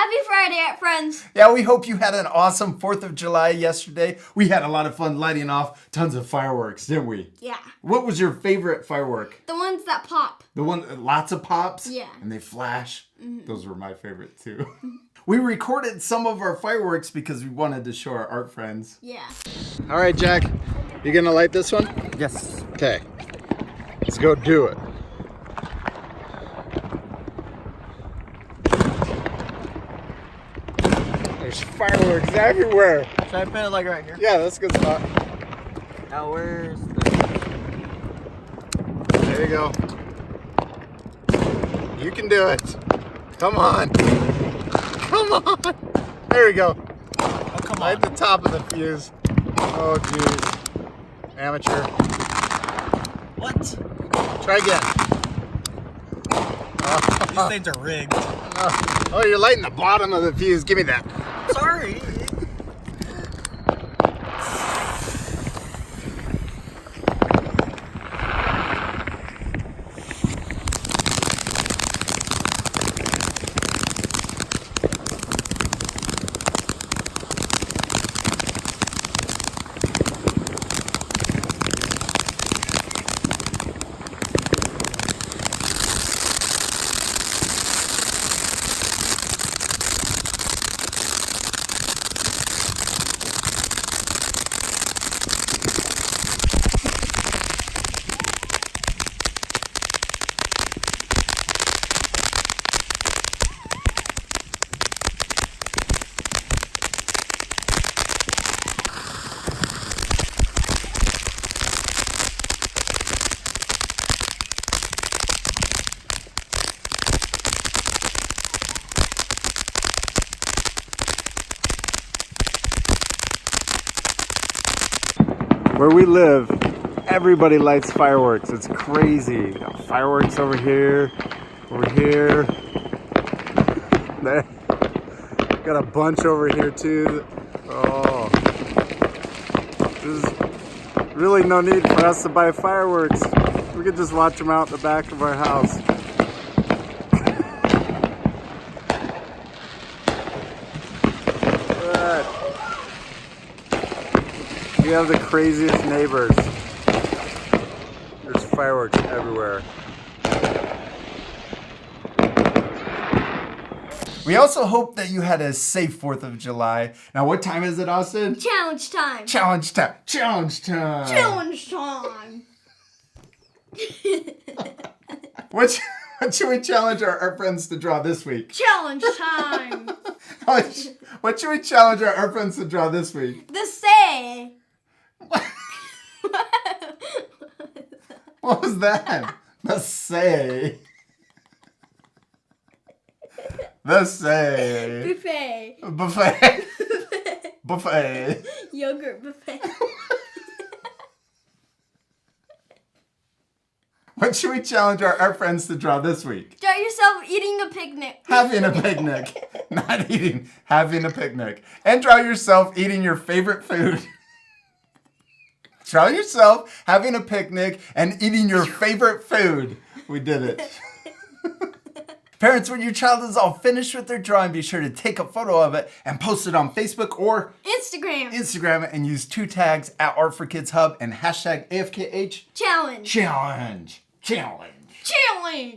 Happy Friday, Art Friends. Yeah, we hope you had an awesome 4th of July yesterday. We had a lot of fun lighting off tons of fireworks, didn't we? Yeah. What was your favorite firework? The ones that pop. The one, lots of pops? Yeah. And they flash? Those were my favorite too. We recorded some of our fireworks because we wanted to show our art friends. Yeah. All right, Jack, you gonna light this one? Yes. Okay, let's go do it. There's fireworks everywhere. Should I put it like right here? Yeah, that's a good spot. Now where's the... There you go. You can do it. Come on. Come on. There we go. Oh, come Light on. the top of the fuse. Oh, jeez. Amateur. What? Try again. These things are rigged. Oh, you're lighting the bottom of the fuse. Give me that. Sorry. Where we live, everybody lights fireworks. It's crazy. We got fireworks over here, there. Got a bunch over here too. Oh, there's really no need for us to buy fireworks. We could just watch them out the back of our house. We have the craziest neighbors. There's fireworks everywhere. We also hope that you had a safe 4th of July. Now, what time is it, Austin? Challenge time. Challenge time. Challenge time. Challenge time. What should we challenge our friends to draw this week? Challenge time. What should we challenge our friends to draw this week? The say. What was that? The say. The say. Buffet. Buffet. Buffet. Yogurt buffet. What should we challenge our friends to draw this week? Draw yourself eating a picnic. Having a picnic. Not eating, having a picnic. And draw yourself eating your favorite food. Draw yourself having a picnic and eating your favorite food. We did it. Parents, when your child is all finished with their drawing, be sure to take a photo of it and post it on Facebook or Instagram and use 2 tags at Art for Kids Hub and hashtag AFKH challenge. Challenge.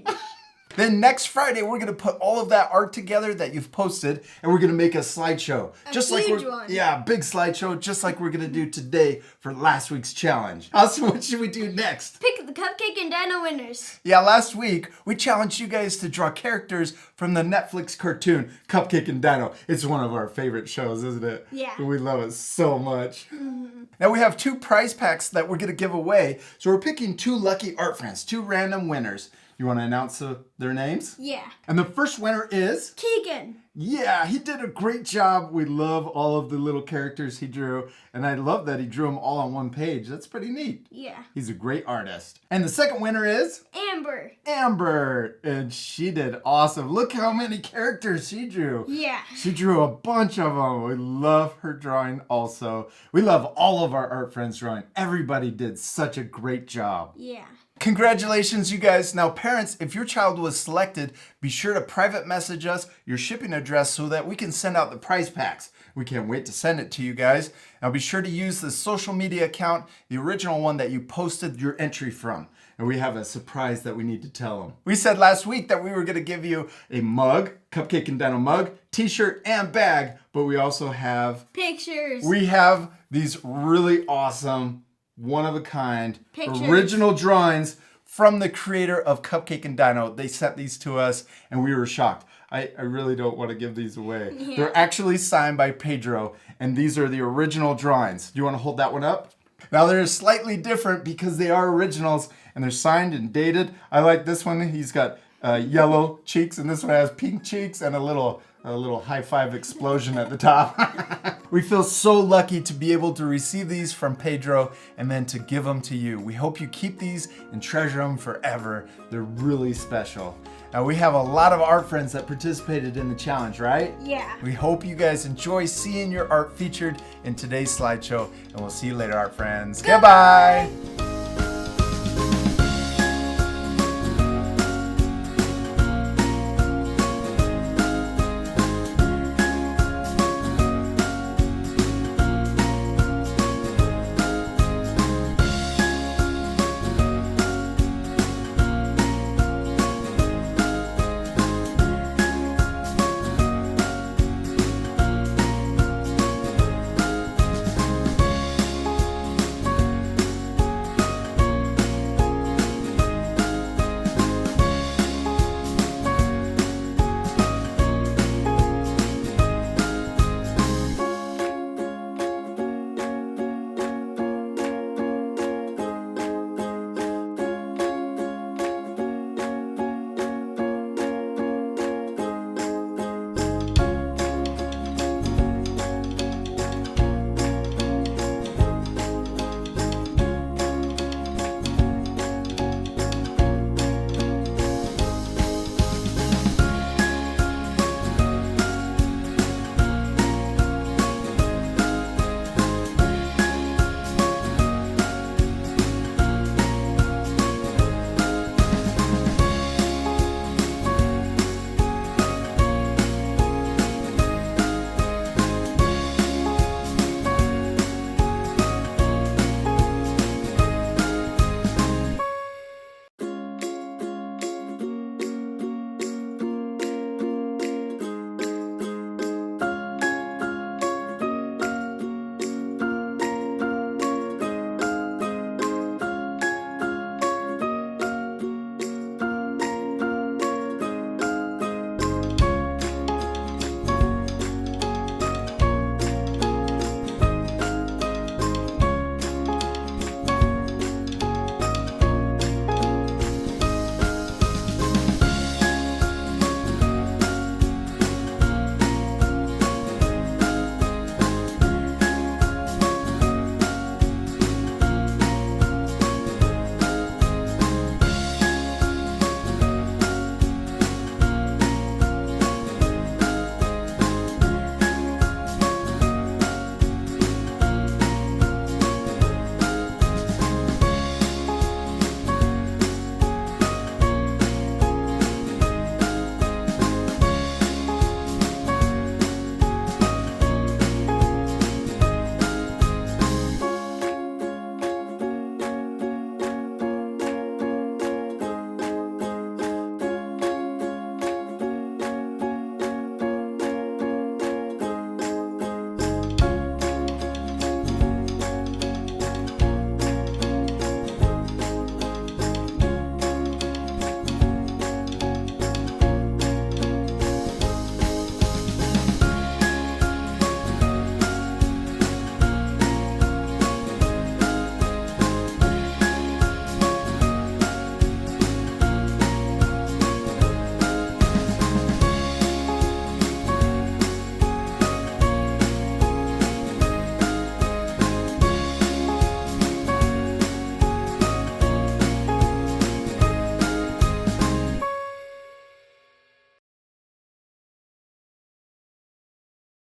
Then next Friday, we're going to put all of that art together that you've posted, and we're going to make a slideshow. A huge one. Yeah, big slideshow, just like we're going to do today for last week's challenge. Also, what should we do next? Pick the Cupcake and Dino winners. Yeah, last week, we challenged you guys to draw characters from the Netflix cartoon Cupcake and Dino. It's one of our favorite shows, isn't it? Yeah. We love it so much. Now, we have 2 prize packs that we're going to give away, so we're picking 2 lucky art friends, 2 random winners. You want to announce their names? Yeah. And the first winner is... Keegan. Yeah, he did a great job. We love all of the little characters he drew. And I love that he drew them all on one page. That's pretty neat. Yeah. He's a great artist. And the second winner is... Amber. Amber. And she did awesome. Look how many characters she drew. Yeah. She drew a bunch of them. We love her drawing also. We love all of our art friends drawing. Everybody did such a great job. Yeah. Congratulations, you guys. Now, parents, if your child was selected, be sure to private message us your shipping address so that we can send out the prize packs. We can't wait to send it to you guys. Now, be sure to use the social media account, the original one that you posted your entry from. And we have a surprise that we need to tell them. We said last week that we were going to give you a mug, Cupcake and Dino mug, t-shirt, and bag, but we also have Pictures. We have these really awesome, one-of-a-kind, Pictures. original drawings from the creator of Cupcake and Dino. They sent these to us, and we were shocked. I really don't want to give these away. Yeah. They're actually signed by Pedro, and these are the original drawings. Do you want to hold that one up? Now, they're slightly different because they are originals, and they're signed and dated. I like this one. He's got yellow cheeks, and this one has pink cheeks and a little high five explosion at the top. We feel so lucky to be able to receive these from Pedro and then to give them to you. We hope you keep these and treasure them forever. They're really special. Now, we have a lot of art friends that participated in the challenge, right? Yeah. We hope you guys enjoy seeing your art featured in today's slideshow, and we'll see you later, art friends. Goodbye.